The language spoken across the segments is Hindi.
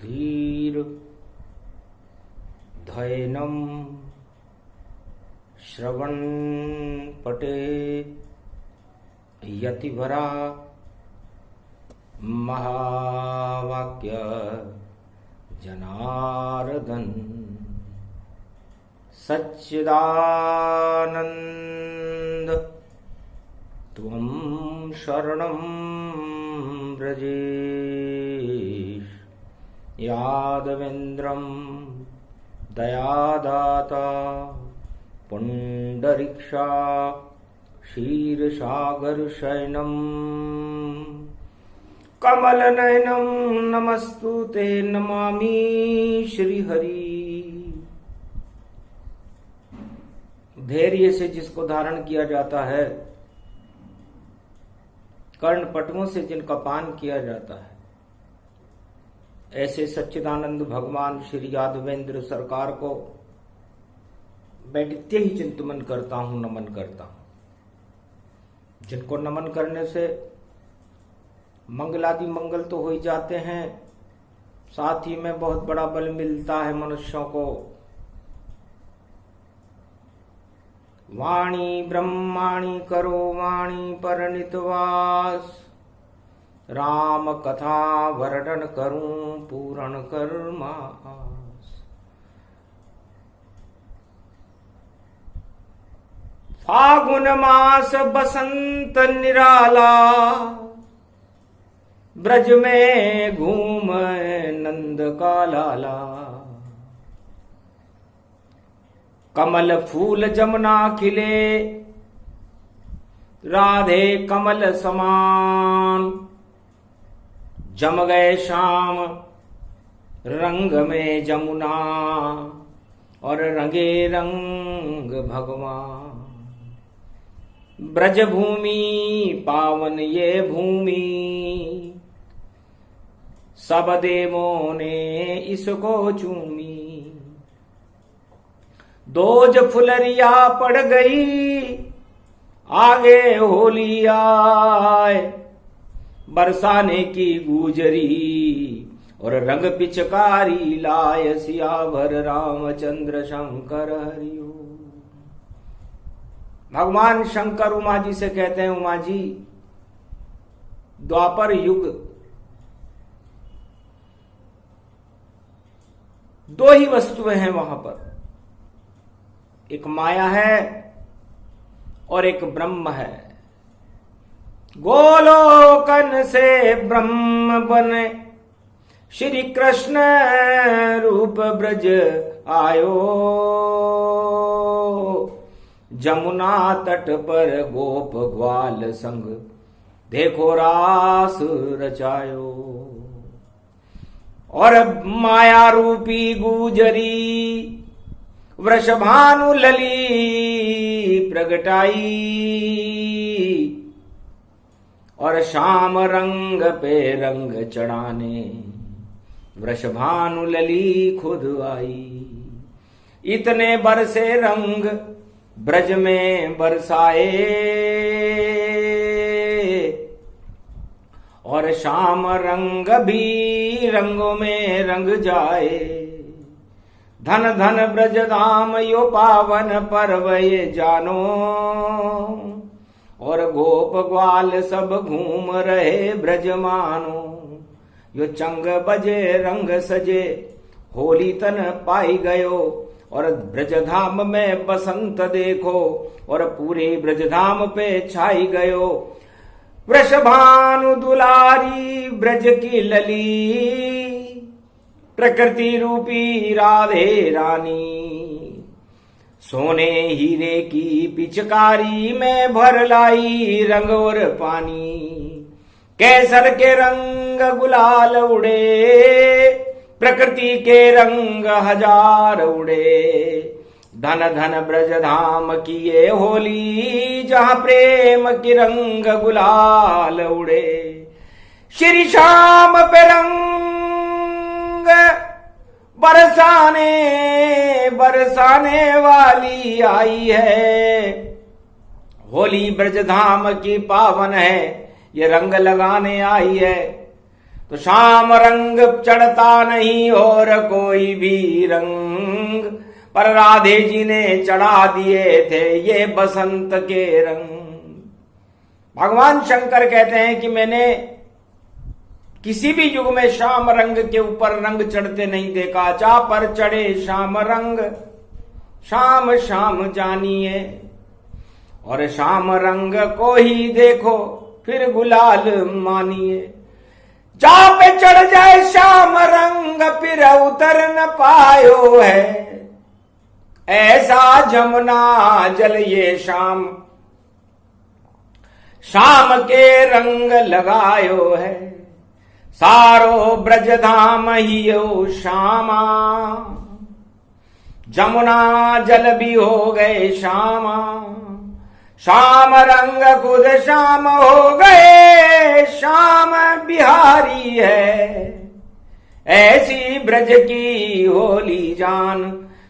धीर धैनम श्रवण पटे यतिवरा महावाक्य जनार्दन सच्चिदानंद त्वं शरणं व्रजेश यादवेन्द्रं दयादाता पुंडरीक्षा क्षीरसागरशयनं कमलनयनं नमस्तुते नमामि श्रीहरि। धैर्य से जिसको धारण किया जाता है, कर्णपटुओं से जिनका पान किया जाता है, ऐसे सच्चिदानंद भगवान श्री यादवेंद्र सरकार को मैं नित्य ही चिंतन करता हूं, नमन करता हूं। जिनको नमन करने से मंगलादि मंगल तो हो ही जाते हैं, साथ ही में बहुत बड़ा बल मिलता है मनुष्यों को। वाणी ब्रह्माणी करो वाणी परनितवास, राम कथा वर्णन करूं पूर्ण कर्मास। फागुन मास बसंत निराला, ब्रज में घूम नंद का लाला। कमल फूल जमुना खिले, राधे कमल समान। जम गए श्याम रंग में जमुना, और रंगे रंग भगवान। ब्रज भूमि पावन ये भूमि, सब देवों ने इसको चूमी। दोज फुलरिया पड़ गई, आगे होली आए। बरसाने की गुजरी, और रंग पिचकारी लाय। सियावर रामचंद्र शंकर हरिओ। भगवान शंकर उमा जी से कहते हैं, उमा जी द्वापर युग दो ही वस्तुएं हैं वहां पर, एक माया है और एक ब्रह्म है। गोलोकन से ब्रह्म बने, श्री कृष्ण रूप ब्रज आयो। जमुना तट पर गोप ग्वाल संग, देखो रास रचायो। और माया रूपी गुजरी, वृषभानु लली प्रगटाई। और श्याम रंग पे रंग चढ़ाने, वृषभानु लली खुद आई। इतने बरसे रंग ब्रज में बरसाए, और श्याम रंग भी रंगों में रंग जाए। धन धन ब्रज धाम यो पावन पर्व ये जानो। और गोप ग्वाल सब घूम रहे ब्रज मानो। यो चंग बजे रंग सजे, होली तन पाई गयो। और ब्रजधाम में बसंत देखो, और पूरे ब्रजधाम पे छाई गयो। वृषभानु दुलारी ब्रज की लली, प्रकृति रूपी राधे रानी। सोने हीरे की पिचकारी में भर लाई रंग और पानी। केसर के रंग गुलाल उड़े, प्रकृति के रंग हजार उड़े। धन धन ब्रज धाम की ये होली, जहां प्रेम की रंग गुलाल उड़े। श्री श्याम पे रंग बरसाने बरसाने वाली आई है। होली ब्रज धाम की पावन है, ये रंग लगाने आई है। तो श्याम रंग चढ़ता नहीं और कोई भी रंग, पर राधे जी ने चढ़ा दिए थे ये बसंत के रंग। भगवान शंकर कहते हैं कि मैंने किसी भी युग में श्याम रंग के ऊपर रंग चढ़ते नहीं देखा। जा पर चढ़े श्याम रंग, श्याम श्याम जानिए, और श्याम रंग को ही देखो फिर गुलाल मानिए। जा पे चढ़ जाए श्याम रंग फिर उतर न पायो है, ऐसा जमुना जल ये शाम, शाम के रंग लगायो है। सारो ब्रज धाम ही श्यामा, जमुना जल भी हो गए श्यामा। श्याम रंग खुद श्याम हो गए, श्याम बिहारी है। ऐसी ब्रज की होली जान,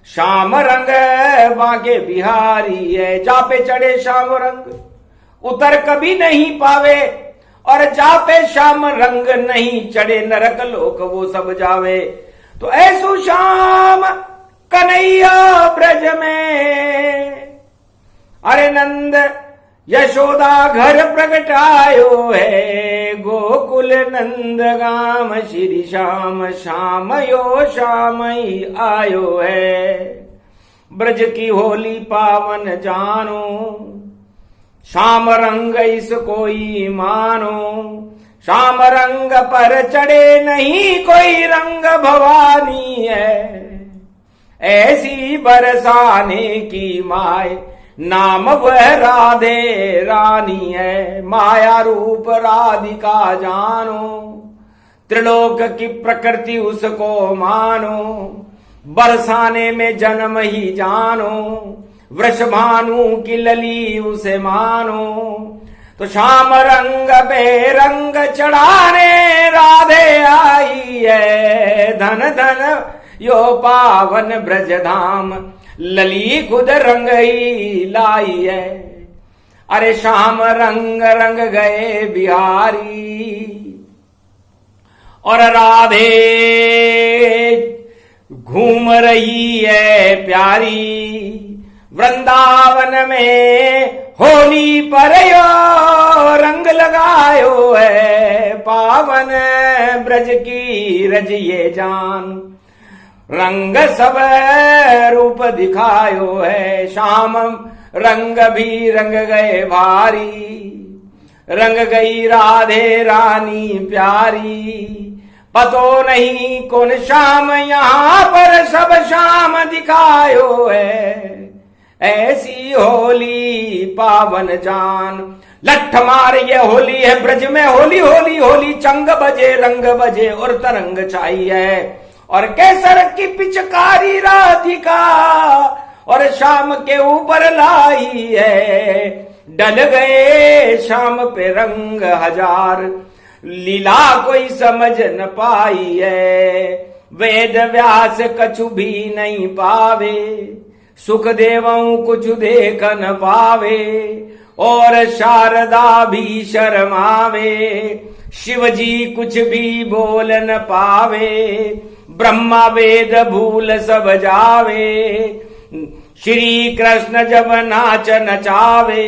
श्याम रंग बाके बिहारी है। जा पे चढ़े श्याम रंग उतर कभी नहीं पावे, और जा पे श्याम रंग नहीं चढ़े नरक लोक वो सब जावे। तो ऐसो श्याम कन्हैया ब्रज में, अरे नंद यशोदा घर प्रगटायो है। गोकुल नंद गाम श्री श्याम, श्याम यो श्याम ही आयो है। ब्रज की होली पावन जानो, श्याम रंग इस कोई मानो। श्याम रंग पर चढ़े नहीं कोई रंग भवानी है, ऐसी बरसाने की माय नाम वह राधे रानी है। माया रूप राधिका जानो, त्रिलोक की प्रकृति उसको मानो। बरसाने में जन्म ही जानो, वृषभानु की लली उसे मानो। तो श्याम रंग पे रंग चढ़ाने राधे आई है। धन धन यो पावन ब्रज धाम, लली खुद रंग ही लाई है। अरे श्याम रंग रंग गए बिहारी, और राधे घूम रही है प्यारी। वृंदावन में होली पर यो रंग लगायो है। पावन ब्रज की रज ये जान, रंग सब रूप दिखायो है। श्याम रंग भी रंग गए भारी, रंग गई राधे रानी प्यारी। पतो नहीं कौन श्याम यहाँ पर सब श्याम दिखायो है। ऐसी होली पावन जान, लठ मार ये होली है ब्रज में। होली होली होली चंग बजे रंग बजे और तरंग चाहिए। और केसर की पिचकारी राधिका और शाम के ऊपर लाई है। डल गए शाम पे रंग हजार, लीला कोई समझ न पाई है। वेद व्यास कछु भी नहीं पावे, सुख देवों कुछ देख न पावे। और शारदा भी शर्मावे, शिव जी कुछ भी बोल न पावे। ब्रह्मा वेद भूल सब जावे, श्री कृष्ण जब नाच नचावे।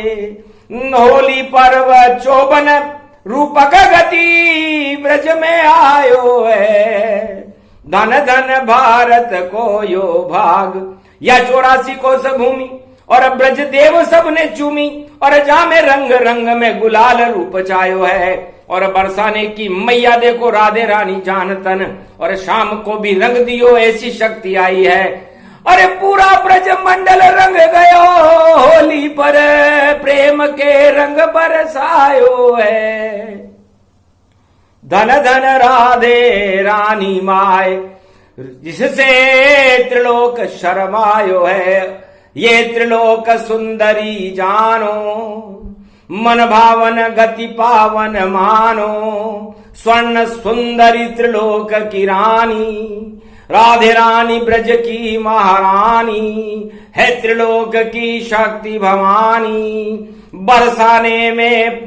होली पर्व चोबन रूपक गति ब्रज में आयो है। धन धन भारत को यो भाग, या 84 कोस भूमि और ब्रज देव सब ने चूमी। और जा में रंग रंग में गुलाल रूप छायो है। और बरसाने की मैया देखो राधे रानी जान तन, और शाम को भी रंग दियो ऐसी शक्ति आई है। अरे पूरा ब्रज मंडल रंग गयो, होली पर प्रेम के रंग बरसायो है। धन धन राधे रानी माय, जिससे त्रिलोक शर्मायो है। ये त्रिलोक सुंदरी जानो, मन भावन गति पावन मानो। स्वर्ण सुंदरी त्रिलोक की रानी, राधे रानी ब्रज की महारानी है। त्रिलोक की शक्ति भवानी, बरसाने में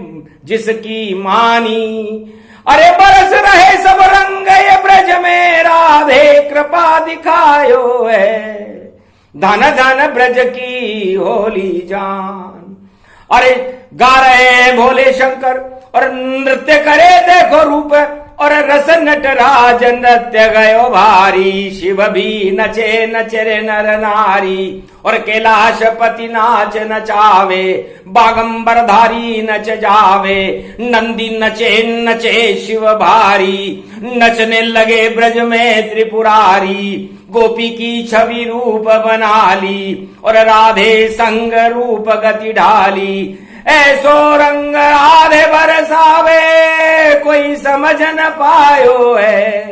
जिसकी मानी। अरे बरस रहे सब रंग ये ब्रज में राधे कृपा दिखायो है, धन धन ब्रज की होली जान। अरे गा रहे भोले शंकर और नृत्य करे देखो रूप, और रस नटराज नृत्य गयो भारी, शिव भी नचे नचरे नर नारी, और कैलाशपति नाच नचावे, बागंबर धारी नच जावे, नंदी नचे नचे शिव भारी, नचने लगे ब्रज में त्रिपुरारी, गोपी की छवि रूप बना ली, और राधे संग रूप गति ढाली, ऐसो रंग राधे बरसावे कोई समझ न पायो है,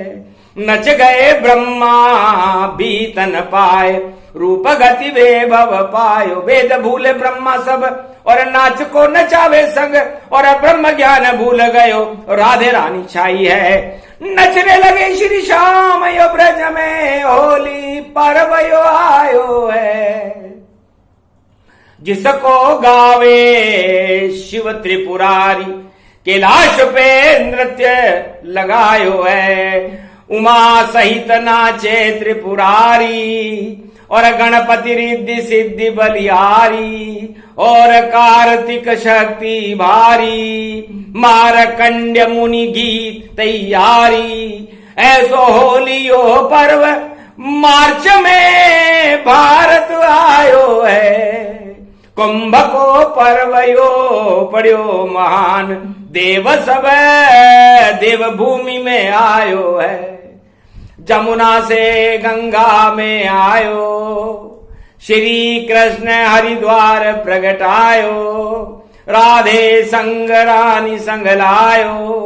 नच गए ब्रह्मा भी तन पाए, रूप गति वैभव पायो, वेद भूले ब्रह्मा सब और नाच को नचावे संग, और ब्रह्म ज्ञान भूल गयो राधे रानी छाई है, नचने लगे श्री श्याम यो ब्रज में होली पर्व यो आयो है, जिसको गावे शिव त्रिपुरारी, कैलाश पे नृत्य लगायो है, उमा सहित नाचे त्रिपुरारी, और गणपति रिद्धि सिद्धि बलिहारी, और कार्तिक शक्ति भारी, मारकंड्य मुनि गीत तैयारी, ऐसो होलियो पर्व मार्च में भारत आयो है, कुंभ को पर्वयो पड़ो महान, देव सब देव भूमि में आयो है, जमुना से गंगा में आयो, श्री कृष्ण हरिद्वार प्रगटायो, राधे संग रानी संग लायो,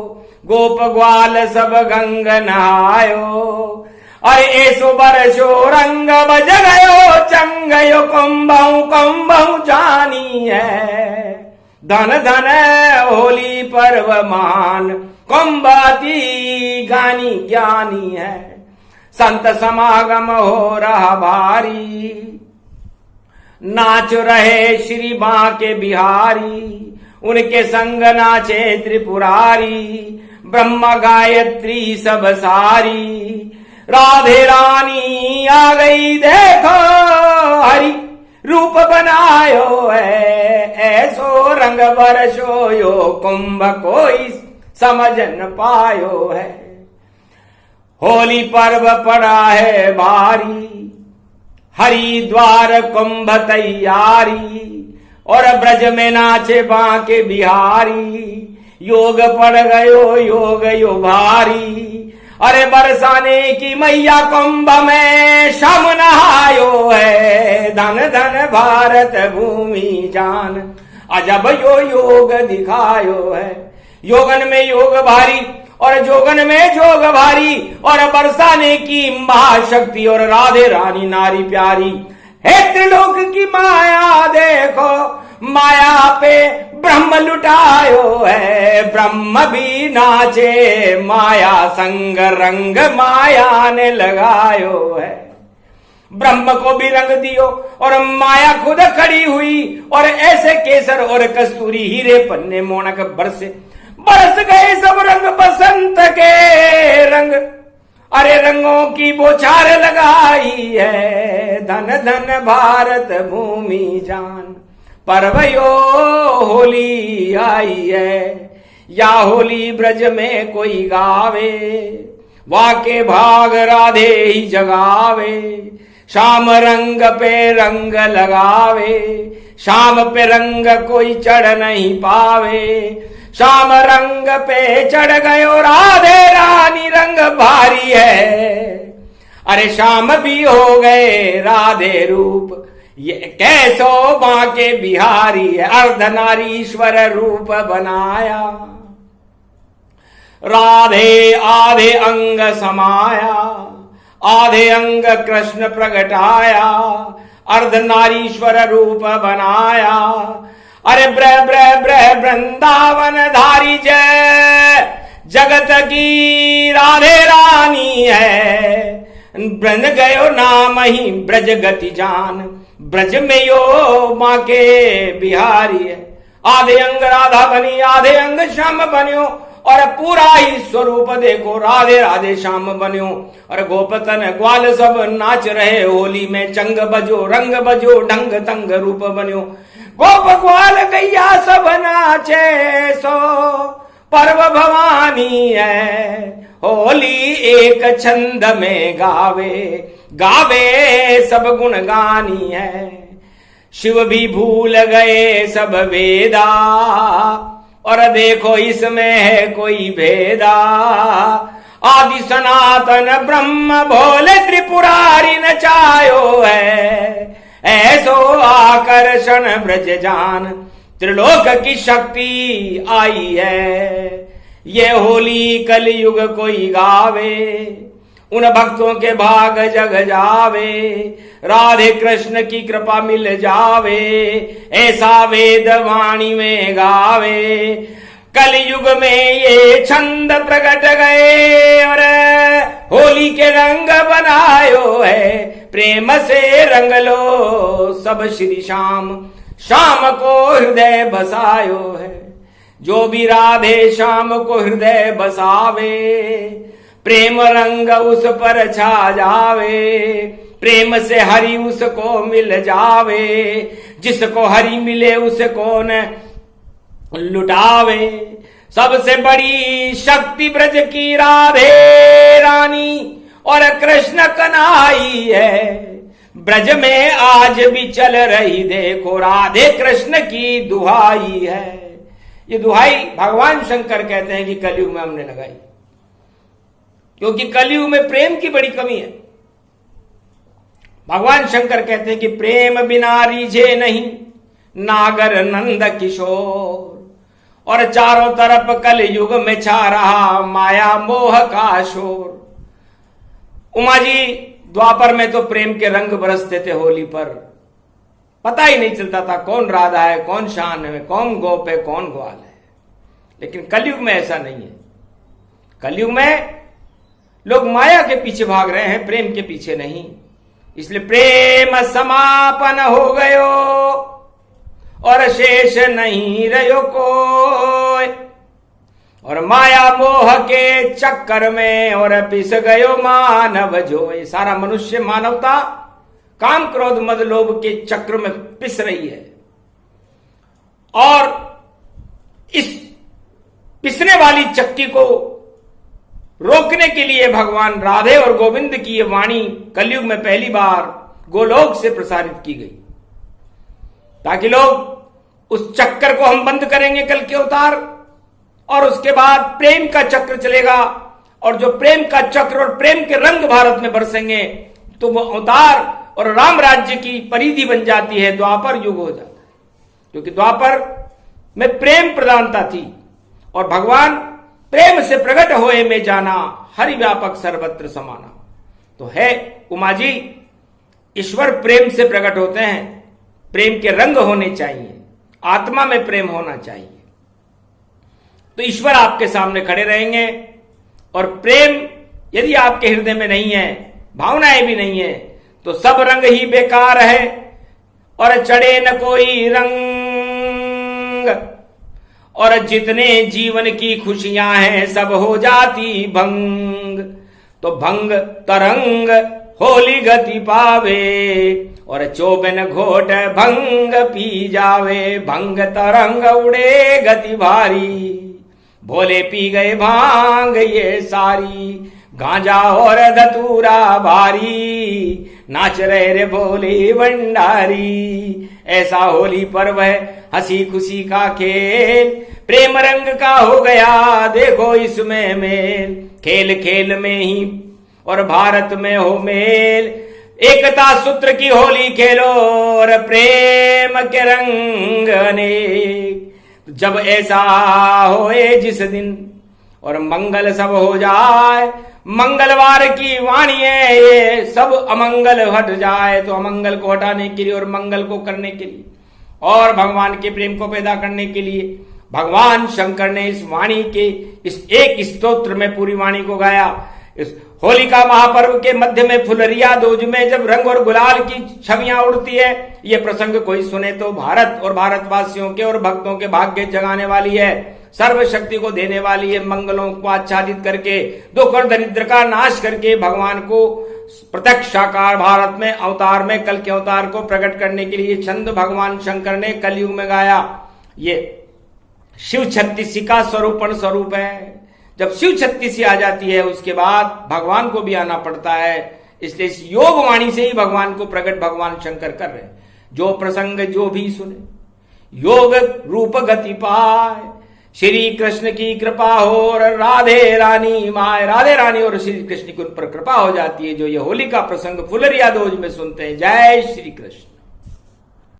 गोप ग्वाल सब गंग नहायो, अरे ऐसो बरसो रंग बज गयो चंगयो, कुंभऊ कुंभऊ जानी है, धन धन होली पर्व मान, कुंभाती गानी ज्ञानी है, संत समागम हो रहा भारी, नाच रहे श्री बांके बिहारी, उनके संग नाचे त्रिपुरारी, ब्रह्म गायत्री सब सारी, राधे रानी आ गई देखो हरि रूप बनायो है, ऐसो रंग बरसो यो कुंभ कोई समझ न पायो है, होली पर्व पड़ा है भारी, हरिद्वार कुंभ तैयारी, और ब्रज में नाचे बांके बिहारी, योग पड़ गयो योग यो भारी, अरे बरसाने की मैया कुंभ में शम नहायो है, धन धन भारत भूमि जान, अजब यो योग दिखायो है, योगन में योग भारी और जोगन में जोग भारी, और बरसाने की महाशक्ति और राधे रानी नारी प्यारी, हे त्रिलोक की माया देखो, माया पे ब्रह्म लुटायो है, ब्रह्म भी नाचे माया संग रंग माया ने लगायो है, ब्रह्म को भी रंग दियो और माया खुद खड़ी हुई, और ऐसे केसर और कस्तूरी हीरे पन्ने मोनक बरसे, बरस गए सब रंग बसंत के रंग, अरे रंगों की बौछार लगाई है, धन धन भारत भूमि जान, पर्वयो होली आई है, या होली ब्रज में कोई गावे, वाके भाग राधे ही जगावे, शाम रंग पे रंग लगावे, शाम पे रंग कोई चढ़ नहीं पावे, शाम रंग पे चढ़ गयो राधे रानी रंग भारी है, अरे शाम भी हो गए राधे रूप, ये कैसो बांके बिहारी है, अर्धनारीश्वर रूप बनाया, राधे आधे अंग समाया, आधे अंग कृष्ण प्रगटाया, अर्धनारीश्वर रूप बनाया, अरे ब्रह ब्रह ब्रह वृंदावन धारी जय, जगत की राधे रानी है, बन गयो नाम ही ब्रज गति जान, ब्रज में यो माँ के बिहारी है, आधे अंग राधा बनी आधे अंग श्याम बन्यो, और पूरा ही स्वरूप देखो राधे राधे श्याम बन्यो। और गोपतन ग्वाल सब नाच रहे होली में, चंग बजो रंग बजो ढंग तंग रूप बन्यो। गोप ग्वाल गैया सब नाचे सो पर्व भवानी है, होली एक छंद में गावे गावे सब गुणगानी है। शिव भी भूल गए सब वेदा, और देखो इसमें है कोई भेदा। आदि सनातन ब्रह्म भोले त्रिपुरारी नचायो है, ऐसो आकर्षण ब्रज जान त्रिलोक की शक्ति आई है। ये होली कलयुग कोई गावे, उन भक्तों के भाग जग जावे। राधे कृष्ण की कृपा मिल जावे, ऐसा वेद वाणी में गावे। कलयुग में ये छंद प्रकट गए, और होली के रंग बनायो है। प्रेम से रंग लो सब श्री श्याम, श्याम को हृदय बसायो है। जो भी राधे श्याम को हृदय बसावे, प्रेम रंग उस पर छा जावे। प्रेम से हरि उसको मिल जावे, जिसको हरि मिले उसको न लुटावे। सबसे बड़ी शक्ति ब्रज की राधे रानी और कृष्ण कन्हई है। ब्रज में आज भी चल रही देखो राधे कृष्ण की दुहाई है। ये दुहाई भगवान शंकर कहते हैं कि कलयुग में हमने लगाई, क्योंकि कलयुग में प्रेम की बड़ी कमी है। भगवान शंकर कहते हैं कि प्रेम बिना रीझे नहीं नागर नंद किशोर। और चारों तरफ कलयुग में छा रहा माया मोह का शोर। उमा जी, द्वापर में तो प्रेम के रंग बरसते थे होली पर, पता ही नहीं चलता था कौन राधा है, कौन शान है, कौन गोप है, कौन ग्वाल है। लेकिन कलयुग में ऐसा नहीं है। कलयुग में लोग माया के पीछे भाग रहे हैं, प्रेम के पीछे नहीं। इसलिए प्रेम समापन हो गयो और शेष नहीं रहो कोई। और माया मोह के चक्कर में और पिस गयो मानव जो। ये सारा मनुष्य मानवता काम क्रोध मद लोभ के चक्र में पिस रही है। और इस पिसने वाली चक्की को रोकने के लिए भगवान राधे और गोविंद की ये वाणी कलयुग में पहली बार गोलोक से प्रसारित की गई, ताकि लोग उस चक्कर को हम बंद करेंगे कल के अवतार, और उसके बाद प्रेम का चक्र चलेगा। और जो प्रेम का चक्र और प्रेम के रंग भारत में बरसेंगे तो वो अवतार और राम राज्य की परिधि बन जाती है, द्वापर युग हो जाता है। क्योंकि द्वापर में प्रेम प्रधानता थी और भगवान प्रेम से प्रकट होए में जाना, हरि व्यापक सर्वत्र समाना। तो है उमा जी, ईश्वर प्रेम से प्रकट होते हैं। प्रेम के रंग होने चाहिए, आत्मा में प्रेम होना चाहिए, तो ईश्वर आपके सामने खड़े रहेंगे। और प्रेम यदि आपके हृदय में नहीं है, भावनाएं भी नहीं है, तो सब रंग ही बेकार है और चढ़े न कोई रंग। और जितने जीवन की खुशियां हैं सब हो जाती भंग। तो भंग तरंग होली गति पावे और चौबन घोट भंग पी जावे। भंग तरंग उड़े गति भारी, भोले पी गए भांग ये सारी। गांजा और धतूरा भारी, नाच रहे रे भोले भंडारी। ऐसा होली पर्व है हंसी खुशी का खेल, प्रेम रंग का हो गया देखो इसमें मेल। खेल खेल में ही और भारत में हो मेल, एकता सूत्र की होली खेलो और प्रेम के रंग अनेक। जब ऐसा होए जिस दिन और मंगल सब हो जाए, मंगलवार की वाणी है ये, सब अमंगल हट जाए। तो अमंगल को हटाने के लिए और मंगल को करने के लिए और भगवान के प्रेम को पैदा करने के लिए भगवान शंकर ने इस वाणी के इस एक स्तोत्र में पूरी वाणी को गाया। इस होलिका महापर्व के मध्य में फुलरिया दूज में जब रंग और गुलाल की छवियां उड़ती है, ये प्रसंग कोई सुने तो भारत और भारतवासियों के और भक्तों के भाग्य जगाने वाली है। सर्वशक्ति को देने वाली है, मंगलों को आच्छादित करके दुख और दरिद्र का नाश करके भगवान को प्रत्यक्ष साकार भारत में अवतार में कल के अवतार को प्रकट करने के लिए छंद भगवान शंकर ने कलयुग में गाया। ये शिव 36 का स्वरूप है। जब शिव 36 आ जाती है उसके बाद भगवान को भी आना पड़ता है। इसलिए इस योग वाणी से ही भगवान को प्रकट भगवान शंकर कर रहे हैं। जो प्रसंग जो भी सुने योग रूप गति पाए, श्री कृष्ण की कृपा हो और राधे रानी माए, राधे रानी और श्री कृष्ण की उन पर कृपा हो जाती है जो ये होली का प्रसंग फुलरिया दोज में सुनते हैं। जय श्री कृष्ण।